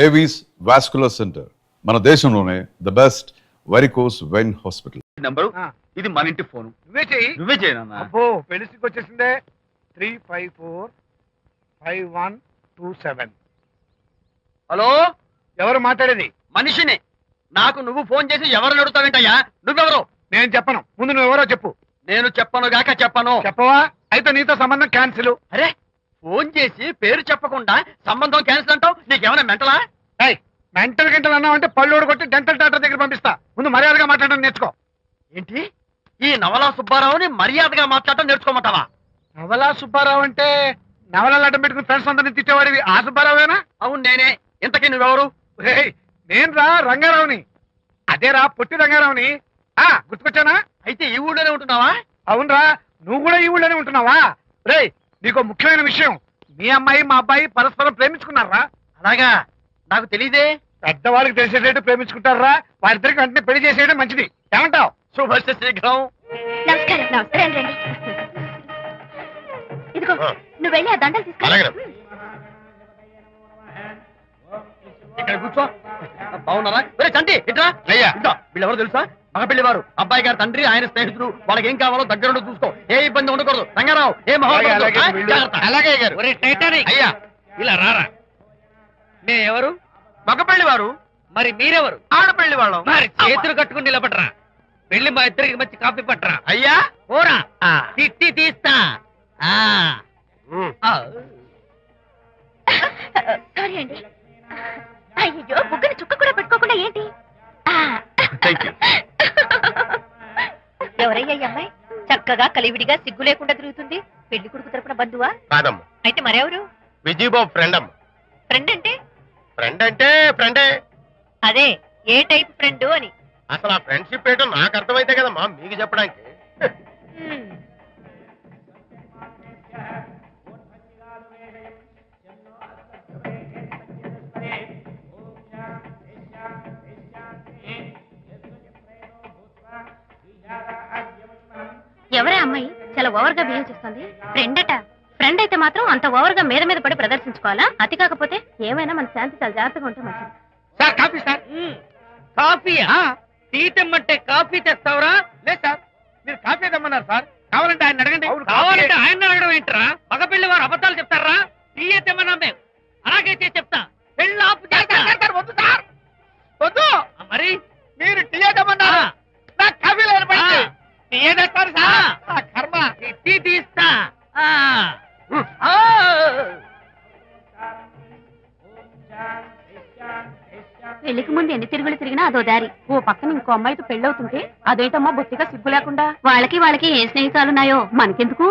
Avis vascular centre, మన దేశంలోనే the best varicose vein hospital. Number ఇది మన ఇంటి ఫోన్. నువ్వే చేయనన్నా. అబ్బో పెళ్లికి వచ్చేసిందే. 3545127. హలో, ఎవరు మాట్లాడేది? మనిషిని. నాకు నువ్వు ఫోన్ చేసి ఎవరు అడుగుతావేంటయ్యా? నువ్వెవరు? నేను చెప్పను, ముందు నువ్వు ఎవరో చెప్పు. నేను చెప్పను గాక చెప్పను. చెప్పవా? అయితే నీతో సంబంధం క్యాన్సిల్. అరే, ఫోన్ చేసి పేరు చెప్పకుండా సంబంధం క్యాన్సిల్ అంటావు? నీకేమైనా మెంటలా? మెంటల్ గంటలు అన్నావు అంటే పళ్ళు కొట్టి డెంటల్ డాక్టర్ దగ్గర పంపిస్తా. ముందు మర్యాదగా మాట్లాడడం నేర్చుకో. ఏంటి, ఈ నవలా సుబ్బారావుని మర్యాదగా మాట్లాడటం నేర్చుకోమంటావా? నవలా సుబ్బారావు అంటే నవలాలు అడ్డం పెట్టుకుని ఫ్రెండ్స్ అందరినీ తిట్టేవాడివి ఆ సుబ్బారావేనా? అవును నేనే. ఇంతకీ నువ్వెవరు? నేను రా రంగారావుని. అదేరా పొట్టి రంగారావుని. గుర్తుకొచ్చానా? అయితే ఈ ఊళ్ళోనే ఉంటున్నావా? అవునరా, నువ్వు కూడా ఈ ఊళ్ళోనే ఉంటున్నావా? రేయ్, నీకు ముఖ్యమైన విషయం, మీ అమ్మాయి మా అబ్బాయి పరస్పరం ప్రేమించుకున్నారా? అలాగా? నాకు తెలీదే. పెద్దవాళ్ళకి తెలిసేటట్టు ప్రేమించుకుంటారా? వారిద్దరికి వెంటనే పెళ్లి చేసేయడం మంచిది. ఏమంటావు? శుభస్య శీఘ్రం. నమస్కారం. నమస్కారం రండి. ఇదిగో నువ్వు వెళ్ళి ఆ దండలు తీసుకో. ఇక్కడ కూర్చో. బాగున్నారా? చంటి ఇట్రా. అయ్యా, వీళ్ళెవరు తెలుసా? మగ పెళ్లివారు, అబ్బాయి గారి తండ్రి, ఆయన స్నేహితుడు. వాళ్ళకి ఏం కావాలో దగ్గరుండి చూసుకో. ఏ ఇబ్బంది ఉండకూడదు. రంగారావు, ఏ అలాగే గారు. అయ్యా ఇలా రారా. ఎవరు? మగ పెళ్లివారు. మరి మీరెవరు? ఆడపెళ్లి వాళ్ళం. మరి చేతులు కట్టుకుని నిలబడరా. వెళ్ళి మా ఇద్దరికి మంచి కాఫీ పట్టరా. అయ్యా పోరా, తిట్టి తీస్తా. సారీ అండి. అయ్యో, బుగ్గని చుక్క కూడా పెట్టుకోకుండా ఏంటి? ఎవరయ్యా ఈ అమ్మాయి? చక్కగా కలివిడిగా సిగ్గు లేకుండా తిరుగుతుంది. పెళ్లి కొడుకు తరపున బంధువా? కాదమ్మా. అయితే మరెవరు? విజయబాబు ఫ్రెండ్ అమ్మా. ఫ్రెండ్ అంటే? ఫ్రెండ్ అంటే ఫ్రెండే. అదే, ఏ టైప్ ఫ్రెండ్ అని. అసలు ఆ ఫ్రెండ్షిప్ ఏంటో నాకు అర్థమైతే కదమ్మా మీకు చెప్పడానికి. ఎవరే అమ్మాయి చాలా ఓవర్ గా బిహేవ్ చేస్తుంది? ఫ్రెండ్ అట. ఫ్రెండ్ అయితే మాత్రం అంత ఓవర్ గా మీద మీద పడి ప్రదర్శించుకోవాలా? అతి కాకపోతే ఏమైనా మన శాంతి చాలా జాగ్రత్తగా ఉంటే మంచిది. Sir coffee sir. కాఫీయా? టీ తెమ్మంటే కాఫీ తెస్తావురా? లేదు సార్, మీరు కాఫీ తెమ్మన్నారు సార్. కావాలంటే ఆయన అడగండి. కావాలంటే ఆయన అడగడం ఏంటరా? మగ పెళ్లి వారు అబద్ధాలు చెప్తారా? టీ తెమ్మన్నా మేము అలాగైతే చెప్తా. పెళ్ళి ఆపు చేస్తా. వద్దు సార్, వద్దు. మరి మీరు టీ తెమ్మన్నారు, నాకు కాఫీ లేదు. టీ తెస్తారు సార్. కర్మ. టీ తీస్తా. పెళ్లికి ముందు ఎన్ని తిరుగులు తిరిగినా అదో దారి. ఓ పక్కన ఇంకో అమ్మాయితో పెళ్ళవుతుంటే అదేంటమ్మా బొత్తిగా సిగ్గు లేకుండా. వాళ్ళకి ఏ స్నేహితాలున్నాయో మనకెందుకు?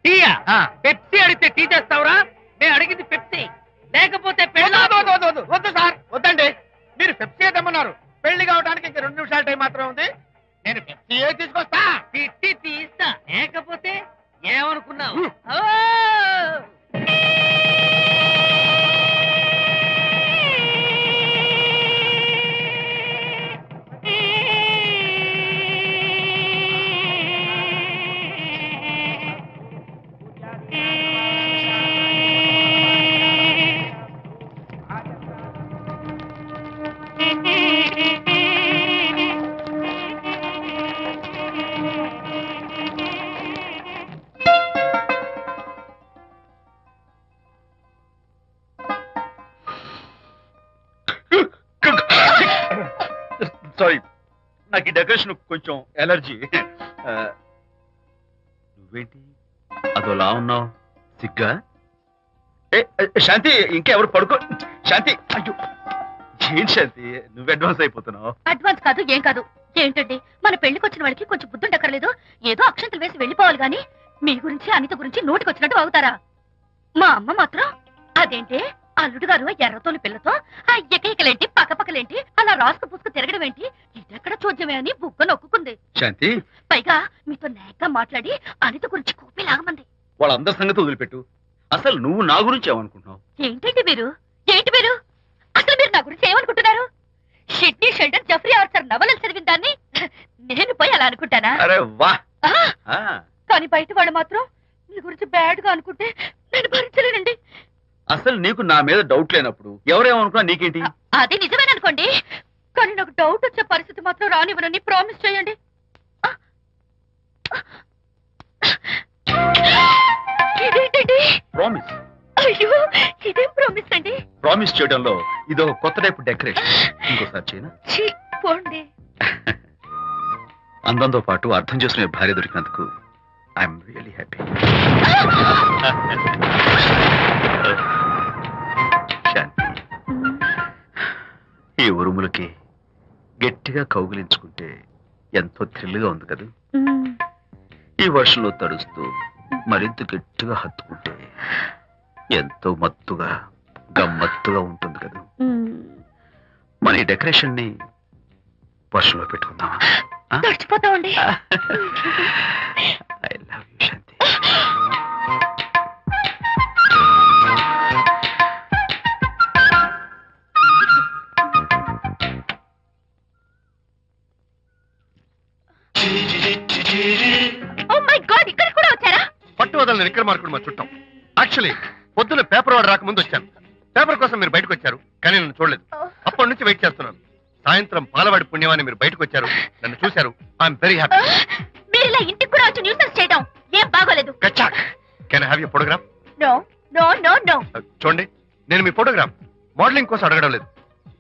టీయా? పెప్సీ అడిగితే టీ తెస్తావురా? నేను అడిగింది పెప్సీ, లేకపోతే వద్దు సార్, వద్దండి. మీరు పెప్సీ తెమ్మన్నారు. పెళ్లి కావడానికి ఇంక 2 నిమిషాల టైం మాత్రమే ఉంది. నేను పెప్సీ తీసుకొస్తా. తిట్టి తీస్తా, లేకపోతే ఏమనుకున్నావు? సారీ, నాకు ఈ డెకరేషన్ కొంచెం ఎలర్జీ. నువ్వేంటి అదోలా ఉన్నావు? సిగ్గా? శాంతి, ఇంకెవరు పడుకో. శాంతి, అయ్యో ఏంటి శాంతి, నువ్వు అడ్వాన్స్ అయిపోతున్నావు. అడ్వాన్స్ కాదు, ఏం కాదు. ఏంటండి, మన పెళ్లికి వచ్చిన వాళ్ళకి కొంచెం బుద్ధుండక్కర్లేదు? ఏదో అక్షంతలు వేసి వెళ్ళిపోవాలి గాని మీ గురించి అనిత గురించి నోటికి వచ్చినట్టు అవుతారా? మా అమ్మ మాత్రం అదేంటి అల్లుడు గారు ఎర్రతోని పిల్లతో ఆ ఎకైకలేంటి పక్కపక్కలేంటి అలా రాసుకు పుసుకు తిరగడం ఏంటి? ఇదెక్కడ చూద్యమే అని బుగ్గ నొక్కుంది. శాంతి, పైగా మీతో నేగ్గా మాట్లాడి అనిత గురించి కూపి లాగమంది. వాళ్ళందరి సంగతి వదిలిపెట్టు. అసలు నువ్వు నా గురించి ఏమనుకుంటున్నావు? ఏంటండి మీరు? అసలు మీరు నా గురించి ఏమనుకుంటున్నారు? షిడ్నీ షెల్డన్ జెఫ్రీ ఆర్చర్ నవలలు చదివిన దాన్ని నేను పోయి అలా అనుకుంటానా? అరే వా. కానీ బయట వాళ్ళు మాత్రం మీ గురించి బ్యాడ్ గా అనుకుంటే నేను భరించలేనండి. అసలు అసలు నీకు నా మీద డౌట్ లేనప్పుడు ఎవరేమనుకున్నా నీకేంటి? అది నిజమేననుకోండి, కానీ నాకు డౌట్ వచ్చే పరిస్థితి మాత్రం రానివ్వనని ప్రామిస్ చేయండి. ఇదేంటండి? ప్రామిస్. అయ్యో, ఇదేం ప్రామిస్ అండి? ప్రామిస్ చేయడంలో ఇదో కొత్త టైప్ డెకరేషన్. ఇంకోసారి చేయనా? ఛీ, పోండి. అందంతో పాటు అర్థం చేసుకునే భార్య దొరికినందుకు ఐఎమ్ రియలీ హ్యాపీ. శాంతి, ఈ ఉరుములకి గట్టిగా కౌగిలించుకుంటే ఎంతో థ్రిల్గా ఉంది కదా. ఈ వర్షంలో తడుస్తూ మరింత గట్టిగా హత్తుకుంటే ఎంతో మత్తుగా గమ్మత్తుగా ఉంటుంది కదా. మన ఈ డెకరేషన్ ని వర్షంలో పెట్టుకుందామా? తడిచిపోతామండి. I love you Shanti. Oh my God, ఇక్కడ కూడా వచ్చారా? పట్టు వదలని నిక్కర మార్కుడు మా చుట్టాం. యాక్చువల్లీ పొద్దున్న పేపర్ వాడు రాకముందు వచ్చాను. పేపర్ కోసం మీరు బయటకు వచ్చారు, కానీ నన్ను చూడలేదు. అప్పటి నుంచి వెయిట్ చేస్తున్నాను. సాయంత్రం పాలవాడి పుణ్యమాన్ని మీరు బయటకు వచ్చారు, నన్ను చూశారు. I'm very happy. మీరు ఇలా ఇంటికి కూడా వచ్చి న్యూసెన్స్ చేయడం ఏం బాగోలేదు. కచ్చాక్, can I have your photograph? No no no no. చూడండి, నేను మీ ఫోటోగ్రాఫ్ మోడలింగ్ కోసం అడగడం లేదు,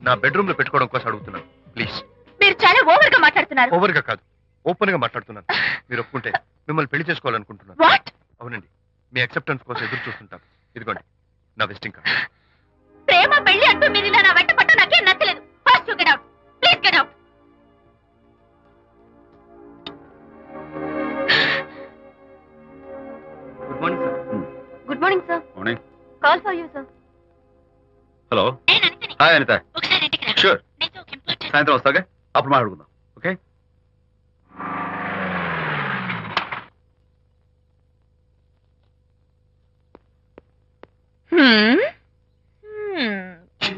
నా బెడ్రూమ్ లో పెట్టుకోవడం కోసం అడుగుతున్నాను. ప్లీజ్. మీరు చాలా ఓవర్ గా మాట్లాడుతున్నారు. ఓవర్ గా కాదు, ఓపెన్ గా మాట్లాడుతున్నాను. మీరు ఒప్పుకుంటే మిమ్మల్ని పెళ్లి చేసుకోవాలనుకుంటున్నాను. వాట్? అవునండి, మీ అక్సెప్టెన్స్ కోసం ఎదురు చూస్తుంటాను. ఇదిగోండి నా విజిటింగ్ కార్డ్. ప్రేమ పెళ్లి అంటూ మీరు ఇలా నా వెంట పట్ట నాకేం నచ్చలేదు. First you get out, please get out. Good morning sir. Good morning sir. Morning. Call for you sir. Hello. నేను అనితని. హాయ్ అనిత. ఒకసారి ఇంటికి రా. షూర్. నీతో ఒక ఇంపార్టెంట్. సాయంత్రం వస్తాగా, అప్పుడు మాట్లాడుకుందాం. Okay.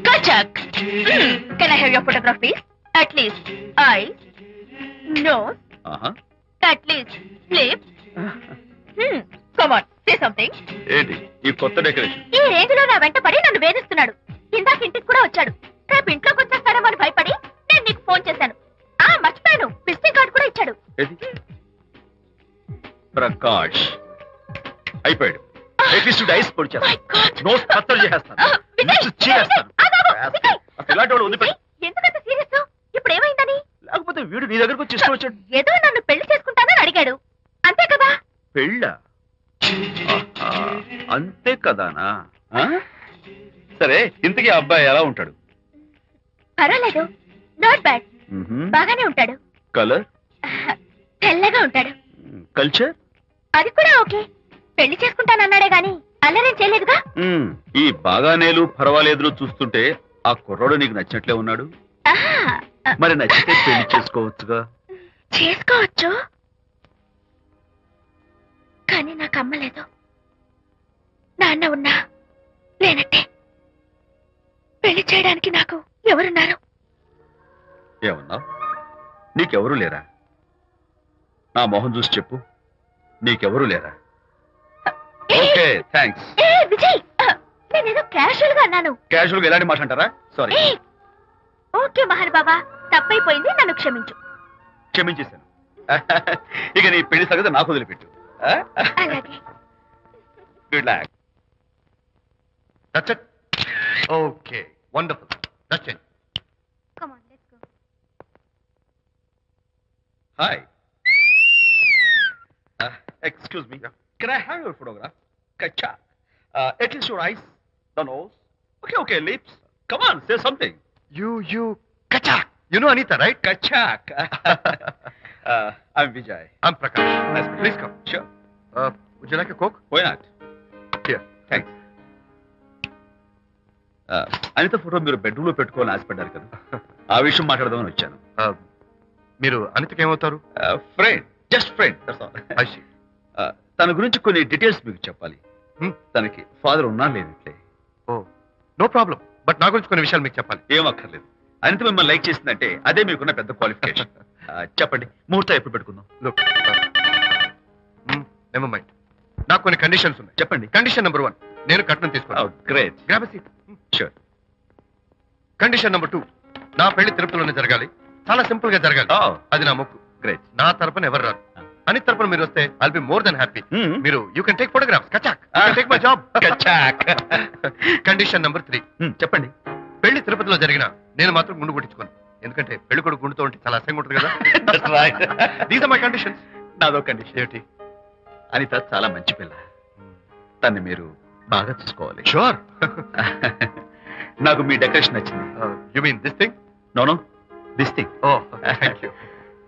Kachak. Can I have your photograph, please? At least eyes, nose, at least lips. Come on, say something. ఏంటి ఈ కొత్త డెకరేషన్? ఈ రేంజ్ లో నా వెంట పడి నన్ను వేధిస్తున్నాడు. ఇందాక ఇంటికి కూడా వచ్చాడు. రేపు ఇంట్లోకి వచ్చేస్తాడేమో అని భయపడి నేను నీకు ఫోన్ చేశాను. మర్చిపోయాను, విజిటింగ్ కార్డు కూడా ఇచ్చాడు. ఏది? ప్రకాష్ అయిపోయాడు. అట్లీస్ట్ ఐస్ పొడి My చేస్తాను, God. నోస్ కత్తలు చేస్తాను, విజయ్, లిప్స్ చీరేస్తాను. విజయ్, అసలు ఇలాంటి వాడు వదిలిపెట్టు. ఎందుకంత సీరియస్? ఇప్పుడు ఏమైందని? లేకపోతే వీడు నీ దగ్గరకు వచ్చి ఇష్టం వచ్చాడు. ఏదో నన్ను పెళ్లి చేసుకుంటానని అడిగాడు, అంతే కదా? పెళ్ళా? ఆహా, అంతే కదానా? ఆ? సరే, ఇంతకీ ఆ అబ్బాయి ఎలా ఉంటాడు? పర్వాలేదు, నాట్ బ్యాడ్, బాగానే ఉంటాడు. కలర్? తెల్లగా ఉంటాడు. కల్చర్? అది కూడా ఓకే. పెళ్లి చేసుకుంటానన్నాడే గాని అల్లరేం చేయలేదుగా. ఈ బాగానేలు పర్వాలేదు చూస్తుంటే ఆ కుర్రోడు నీకు నచ్చినట్లే ఉన్నాడు. ఆహా, మరి నచ్చితే పెళ్లి చేసుకోవచ్చుగా. చేసుకోవచ్చు, కానీ నాకు అమ్మ లేదు, నాన్న ఉన్నా లేనట్టే. పెళ్లి చేయడానికి నాకు ఎవరున్నారు? ఏమన్నా? నీకెవరూ లేరా? నా మొహం చూసి చెప్పు, నీకెవరూ లేరా? Okay, thanks. విజయ్, నేనేదో క్యాషువల్ గా అన్నాను. క్యాజువల్ గా ఎలాంటి మాట అంటారా? సారీ. ఓకే మహర్ బాబా, తప్పైపోయింది, నన్ను క్షమించు. క్షమించేశాను. ఇక నీ పెళ్లి సంగతి నాకు వదిలిపెట్టు. అలాగే. Good luck. That's it. Okay, wonderful. That's it. Come on, let's go. Hi. Excuse me, can I have your photograph? కచ్చా. At least your eyes, the nose. Okay okay, lips. Come on, say something. You Kachak. You know Anita, right? Kachak. I'm Vijay. I'm Prakash. Nice. Please come. Sure. Would you like a Coke? Why not? Here. Thanks. Anitha photo మీరు bedroom లో పెట్టుకోవాలని ఆశపడ్డారు కదా, ఆ విషయం మాట్లాడదామని వచ్చాను. మీరు అనితకి ఏమవుతారు? Friend, just friend. I see. తన గురించి కొన్ని డీటెయిల్స్ మీకు చెప్పాలి. తనకి ఫాదర్ ఉన్నా లేనట్లే. Oh, no problem. బట్ నా గురించి కొన్ని విషయాలు మీకు చెప్పాలి. ఏం అక్కర్లేదు. అనిత మిమ్మల్ని లైక్ చేసిందంటే అదే మీకున్న పెద్ద క్వాలిఫికేషన్. చెప్పండి, ముహూర్తం ఎప్పుడు పెట్టుకుందాం? Never mind. నాకు కొన్ని కండిషన్స్ ఉన్నాయి. చెప్పండి. కండిషన్ నెంబర్ 1, నేను కట్నం తీసుకున్నాను. Great. Grab seat. Sure. Condition number 2, నా పెళ్లి తిరుపతిలోనే జరగాలి. చాలా సింపుల్ గా జరగాలి. అది నా మొక్కు. గ్రేట్. నా తరపున ఎవరు రారు. అని తరపున మీరు వస్తే I'll be more than happy. మీరు యూ కెన్ టేక్ ఫోటోగ్రాఫ్స్. కచాక్. Take my job. కచాక్. కండిషన్ నెంబర్ 3, చెప్పండి. పెళ్లి తిరుపతిలో జరిగిన నేను మాత్రం గుండు కొట్టించుకోను. ఎందుకంటే పెళ్లి కొడుకు గుండుతో ఉంటే చాలా అసహ్యంగా ఉంటుంది కదా. These are my conditions. నాదో కండిషన్. ఏమిటి? అనిత చాలా మంచి పిల్ల. తన్ని మీరు బాగా చూసుకోవాలి. షూర్. నాకు మీ డెకరేషన్ నచ్చింది. You mean this thing? No no, this thing. Oh thank you.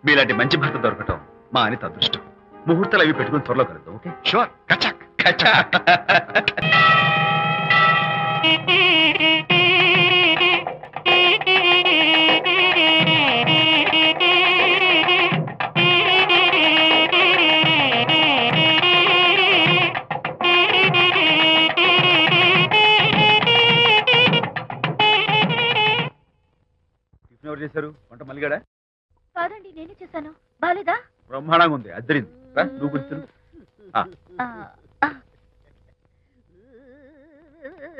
మీలాంటి మంచి భర్త దొరకటం మా అనిత అదృష్టం. ముహూర్తాలు అవి పెట్టుకుని త్వరలో కలుద్దాం. ఓకే? షూర్. కచాక్. కచాక్. ఎవరు చేశారు వంట? మల్లిగాడా? కాదండి, నేనే చేశాను. బాలేదా? బ్రహ్మాండంగా ఉంది. అద్దరింది. నువ్వు గుర్తు.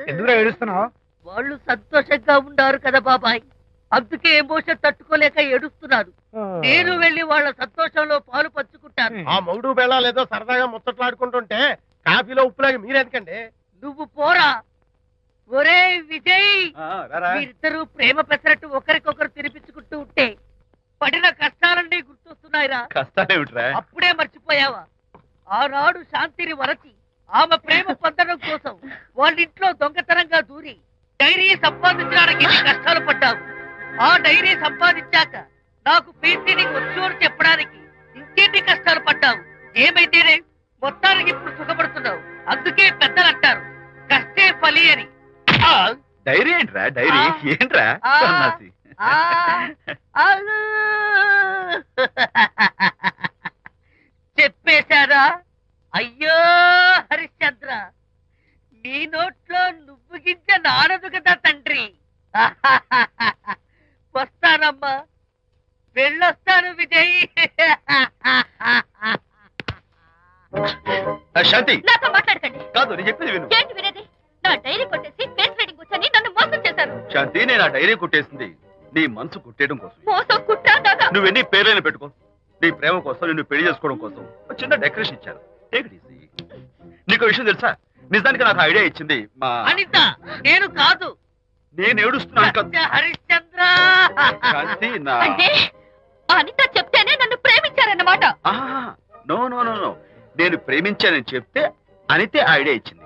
ఎందుకు ఏడుస్తున్నావు? వాళ్ళు సంతోషంగా ఉన్నారు కదా బాబాయ్, అందుకే ఎమోషన్ తట్టుకోలేక ఏడుస్తున్నారు. నేను వెళ్ళి వాళ్ళ సంతోషంలో పాలు పంచుకుంటాను. ఆ మౌడు బెళ్ళాలు ఏదో సరదాగా ముచ్చట్లాడుకుంటుంటే కాఫీలో ఉప్పులాగా మీరెందుకండి? నువ్వు పోరా. ఒరే విజయ్, మీరిద్దరూ ప్రేమ పెసరట్టు ఒకరికొకరు తినిపించుకుంటూ ఉంటే పడిన కష్టాలన్నీ గుర్తొస్తున్నాయిరా. కష్టాలేమిట్రా? అప్పుడే మర్చిపోయావా? ఆనాడు శాంతిని వరచి ఆమె ప్రేమ పొందడం కోసం వాళ్ళింట్లో దొంగతనంగా దూరి డైరీ సంపాదించడానికి ఎన్ని కష్టాలు పడ్డావు. ఆ డైరీ సంపాదించాక నాకు పీసీడీకి వచ్చు అని చెప్పడానికి ఇంకెన్ని కష్టాలు పడ్డావు. ఏమైతేనే మొత్తానికి ఇప్పుడు సుఖపడుతున్నావు. అందుకే పెద్దలు అంటారు కష్టే ఫలి అని. డైరీ ఏంట్రా? డైరీ ఏంట్రా? సన్నాసి. చెప్పేశారా? అయ్యో హరిశ్చంద్ర, నీ నోట్లో నువ్వు గింజ నానదు కదా తండ్రి. వస్తానమ్మా, వెళ్ళొస్తాను విజయ్. శాంతి, నాతో మాట్లాడకండి. కాదు నేను చెప్పేది విను. ఏంటి వినేది? నా డైరీ కొట్టేసి ఫేస్ రీడింగ్ వచ్చని నన్ను మోసం చేశారు. శాంతి, నేను ఆ డైరీ కుట్టేసింది నీ మనసు కుట్టేయడం కోసం. మోసం కుట్టాగా. నువ్వెన్ని పేర్లైనా పెట్టుకో, నీ ప్రేమ కోసం, నిన్ను పెళ్లి చేసుకోవడం కోసం ఒక చిన్న డెకరేషన్ ఇచ్చాను. Take it easy. నీకు విషయం తెలుసా? నిజానికి నాకు ఐడియా ఇచ్చింది మా అనిత. నేను కాదు. నేను ఏడుస్తున్నాను కదా హరిశ్చంద్ర. శాంతి. నా అంటే అనిత చెప్తేనే నన్ను ప్రేమించారన్నమాట. నో నో నో నో, నేను ప్రేమించానని చెప్తే అనితే ఐడియా ఇచ్చింది.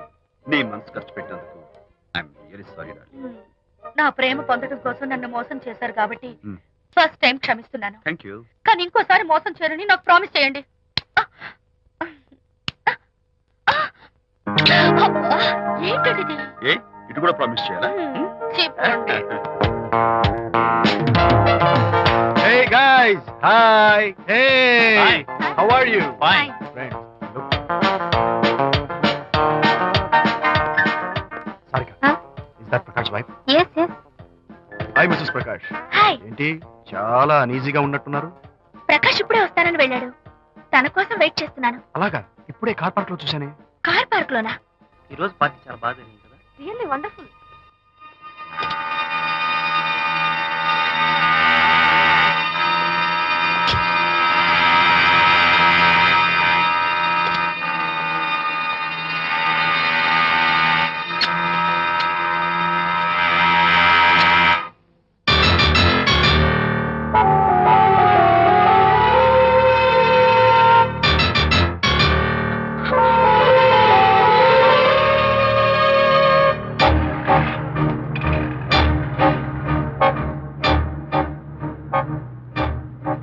నీ మనసు ఖర్చు పెట్టినందుకు ఐఎమ్ రియల్లీ సారీ డార్లింగ్. నా ప్రేమ పొందడం కోసం నన్ను మోసం చేశారు కాబట్టి ఫస్ట్ టైం క్షమిస్తున్నాను. Thank you. కానీ ఇంకోసారి మోసం చేయరని నాకు ప్రామిస్ చేయండి. ఏంటండి ఇది? ఏ ఇటు కూడా ప్రామిస్ చేయాలా? చెప్పండి. Hey guys, hi. Hey, Hi. how are you? Fine. Friends, look. Sarika, Huh? is that Prakash wife? Yes, yes. Hi, Mrs. Prakash. Hi. ఏంటి చాలా అనీజీగా ఉన్నట్టున్నారు? ప్రకాష్ ఇప్పుడే వస్తానని వెళ్ళాడు. తన కోసం వెయిట్ చేస్తున్నాను. అలాగా, ఇప్పుడే కార్ పార్క్ లో చూశానే. కార్ పార్క్ లోనా? ఈ రోజు పార్టీ చాలా బాగా జరిగింది కదా. Really wonderful.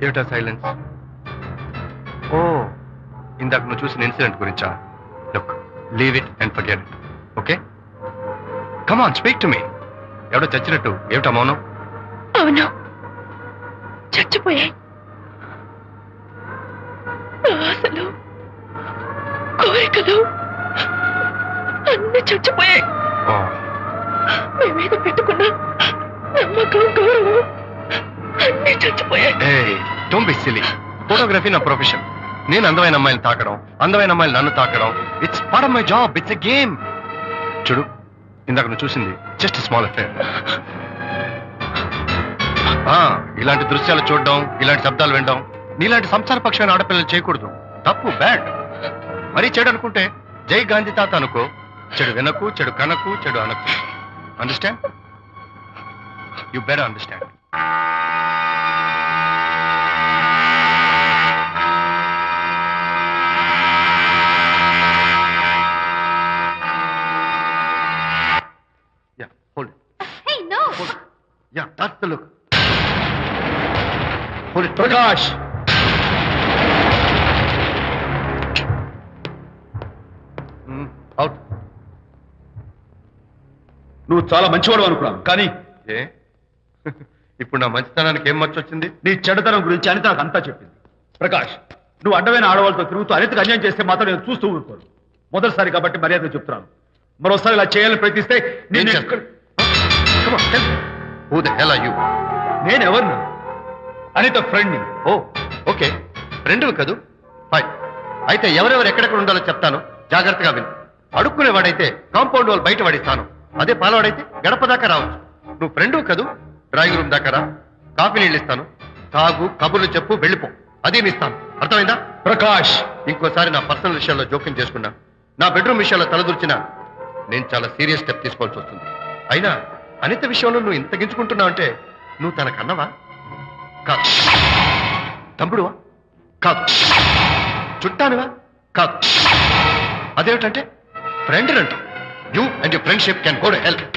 ఏమిటా సైలెన్స్? ఓ, ఇందాక నువ్వు చూసిన ఇన్సిడెంట్ గురించా? Look, leave it and forget it. Okay, come on, speak to me. ఎవడో చచ్చినట్టు ఏమిటా మౌనం? అవును, చచ్చిపోయాయి. ఆశలు, కోరికలు అన్ని చచ్చిపోయాయి. ఓ, మేమేద పెట్టుకున్న నమ్మకం, గౌరవం అన్ని చచ్చిపోయాయి. Don't be silly. ఫోటోగ్రఫీ నా ప్రొఫెషన్. నేను అందమైన అమ్మాయిని తాకడం, అందమైన అమ్మాయిలు నన్ను తాకడం, it's part of my job. It's a game. చూడు, ఇందాక నువ్వు చూసింది జస్ట్ స్మాల్ అఫేర్. ఇలాంటి దృశ్యాలు చూడడం, ఇలాంటి శబ్దాలు వినడం నీలాంటి సంసార పక్షమైన ఆడపిల్లలు చేయకూడదు. తప్పు, బ్యాడ్. మరీ చెడు అనుకుంటే జై గాంధీ తాత అనుకో. చెడు వినకు, చెడు కనకు, చెడు అనకు. Understand? You better understand. Yeah, hold it. Hey, no. Yeah, that's the look. Hold it. Prakash, Out. నువ్వు చాలా మంచివాడు అనుకున్నాను, కానీ ఏ ఇప్పుడు నా మంచితనానికి ఏం మర్చొచ్చింది? నీ చెడ్డతనం గురించి అనిత నాకు అంతా చెప్పింది. ప్రకాష్, నువ్వు అడ్డమైన ఆడవాళ్ళతో తిరుగుతూ అనితకు అన్యాయం చేస్తే మాత్రం నేను చూస్తూ ఉంటాను. మొదటిసారి కాబట్టి మర్యాద చెప్తున్నాను. మరోసారి ఇలా చేయాలని ప్రయత్నిస్తే నేను Who the hell are you? నేను ఎవరిని? అనిత ఫ్రెండ్ని. ఓ ఓకే, రెండువి కదూ. ఫైన్. అయితే ఎవరెవరు ఎక్కడెక్కడ ఉండాలో చెప్తాను, జాగ్రత్తగా విను. అడుక్కునేవాడైతే కాంపౌండ్ వాళ్ళు బయట పడిస్తాను. అదే పాలవాడైతే గడప దాకా రావచ్చు. నువ్వు ఫ్రెండు కదూ, డ్రాయింగ్ రూమ్ దాకా రా. కాఫీ నీళ్ళు ఇస్తాను, తాగు, కబుర్లు చెప్పు, వెళ్ళిపో. అదే ఇస్తాను. అర్థమైందా? ప్రకాష్, ఇంకోసారి నా పర్సనల్ విషయాల్లో జోక్యం చేసుకున్నా, నా బెడ్రూమ్ విషయాల్లో తలదూర్చినా నేను చాలా సీరియస్ స్టెప్ తీసుకోవాల్సి వస్తుంది. అయినా అనిత విషయంలో నువ్వు ఇంత గించుకుంటున్నావు అంటే నువ్వు తనకన్నవా? కాదు. తమ్ముడువా? కాదు. చుట్టానువా? కాదు. అదేమిటంటే ఫ్రెండ్ అంట. You and your friendship can go to help.